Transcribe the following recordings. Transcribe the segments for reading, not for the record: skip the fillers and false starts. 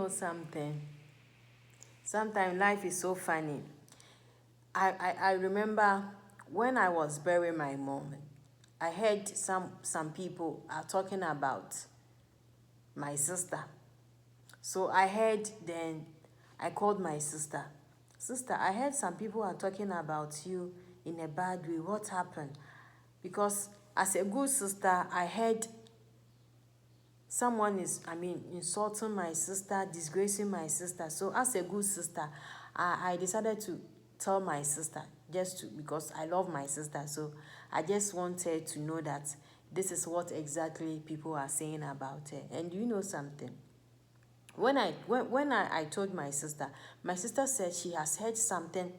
know something? Sometimes life is so funny. I remember when I was burying my mom, I heard some people are talking about my sister. So I heard, then I called my sister. Sister, I heard some people are talking about you in a bad way. What happened? Because as a good sister, I heard someone is, insulting my sister, disgracing my sister. So as a good sister, I decided to tell my sister, because I love my sister. So I just wanted to know that this is what exactly people are saying about her. And you know something? When I told my sister said she has heard something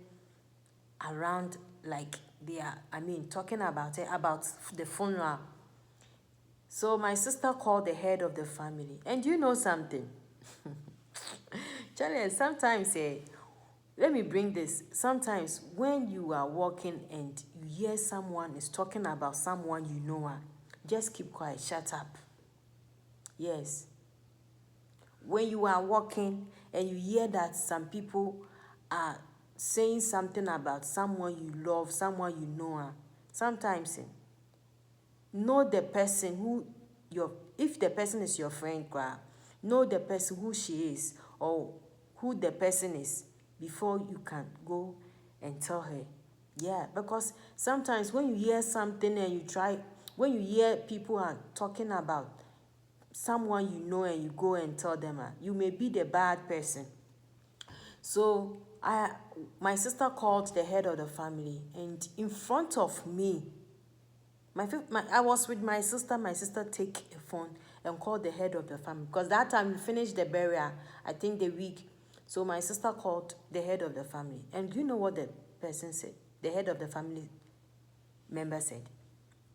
around, like they are, talking about it, about the funeral. So my sister called the head of the family. And you know something? Charlie, sometimes, let me bring this. Sometimes when you are walking and you hear someone is talking about someone you know, just keep quiet, shut up. Yes. When you are walking and you hear that some people are saying something about someone you love, someone you know, sometimes know the person who if the person is your friend, know the person who she is or who the person is before you can go and tell her. Yeah, because sometimes when you hear something and when you hear people are talking about someone you know and you go and tell them, you may be the bad person. So my sister called the head of the family, and in front of me, I was with my sister take a phone and called the head of the family, because that time we finished the burial, I think the week. So my sister called the head of the family, and you know what the person said? The head of the family member said,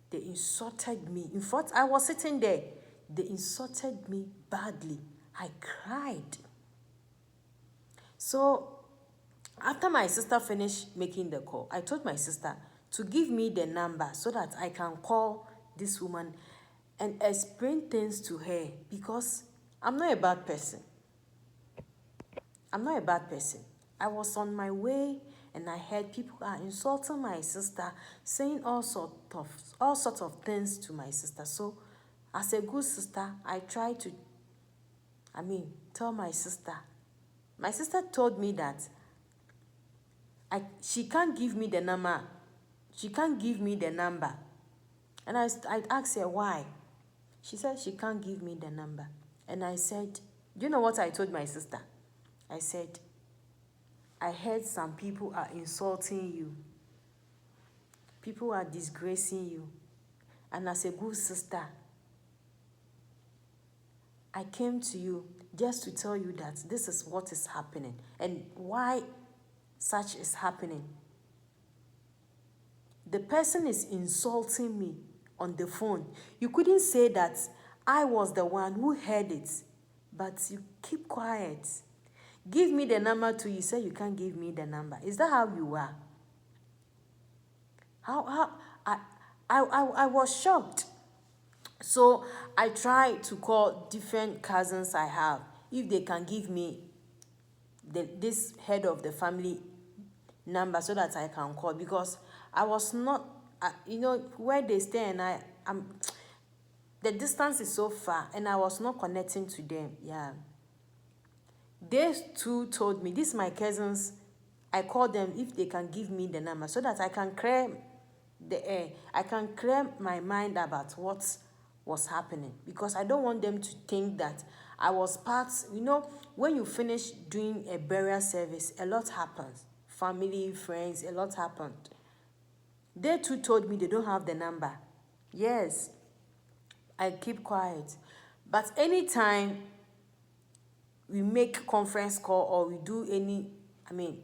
they insulted me. In fact, I was sitting there. They insulted me badly. I cried. So after my sister finished making the call, I told my sister to give me the number so that I can call this woman and explain things to her, because I'm not a bad person. I'm not a bad person. I was on my way and I heard people are insulting my sister, saying all sorts of things to my sister. So as a good sister, I try to tell my sister. My sister told me that she can't give me the number. She can't give me the number. And I asked her why. She said she can't give me the number. And I said, do you know what I told my sister? I said, I heard some people are insulting you. People are disgracing you. And as a good sister, I came to you just to tell you that this is what is happening and why such is happening. The person is insulting me on the phone. You couldn't say that I was the one who heard it, but you keep quiet. Give me the number too. You say you can't give me the number. Is that how you are? I was shocked. So I tried to call different cousins I have, if they can give me this head of the family number so that I can call, because I was not, where they stay and the distance is so far and I was not connecting to them. Yeah. They too told me, this my cousins, I called them if they can give me the number so that I can clear the air. I can clear my mind about what was happening, because I don't want them to think that I was part. When you finish doing a burial service, a lot happens. Family, friends, a lot happened. They too told me they don't have the number. Yes, I keep quiet. But anytime we make conference call or we do any,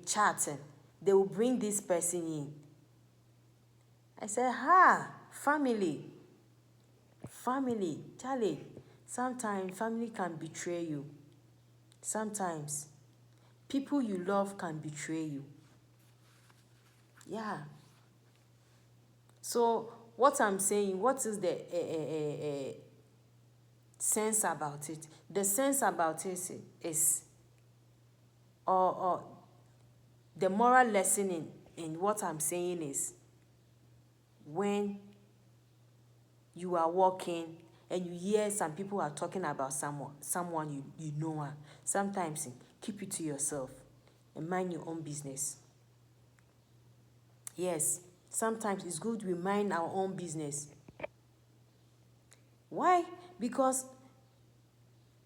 chatting, they will bring this person in. I said, family, Charlie, sometimes family can betray you. Sometimes people you love can betray you. Yeah. So what I'm saying, what is the sense about it? The sense about it is, or the moral lesson in what I'm saying is, when you are walking and you hear some people are talking about someone you know her, sometimes keep it to yourself and mind your own business. Yes, sometimes it's good we mind our own business. Why? Because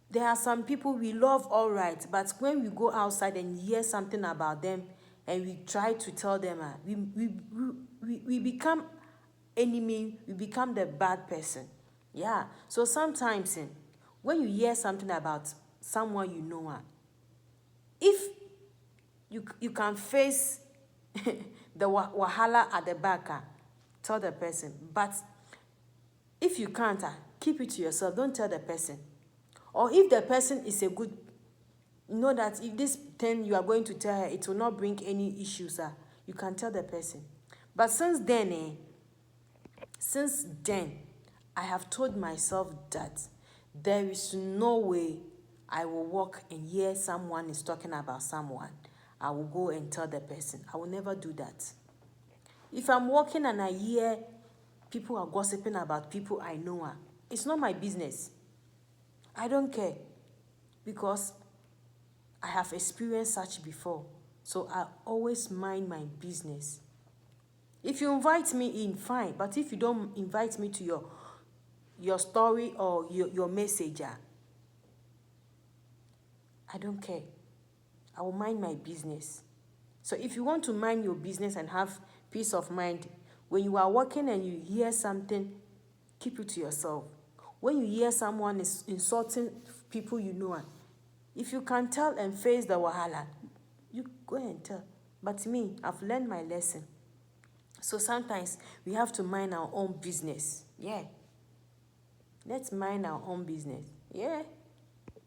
there are some people we love, all right, but when we go outside and hear something about them and we try to tell them, we become enemy, we become the bad person. Yeah, so sometimes when you hear something about someone you know, if you can face the wahala at the back, tell the person. But if you can't, keep it to yourself, don't tell the person. Or if the person is a good, know that if this thing you are going to tell her, it will not bring any issues, you can tell the person. But since then, I have told myself that there is no way I will walk and hear someone is talking about someone, I will go and tell the person. I will never do that. If I'm walking and I hear people are gossiping about people I know, it's not my business. I don't care, because I have experienced such before. So I always mind my business. If you invite me in, fine. But if you don't invite me to your story or your message, I don't care. I will mind my business. So if you want to mind your business and have peace of mind, when you are working and you hear something, keep it to yourself. When you hear someone is insulting people you know, if you can tell and face the wahala, you go and tell. But me, I've learned my lesson. So sometimes we have to mind our own business. Yeah. Let's mind our own business. Yeah.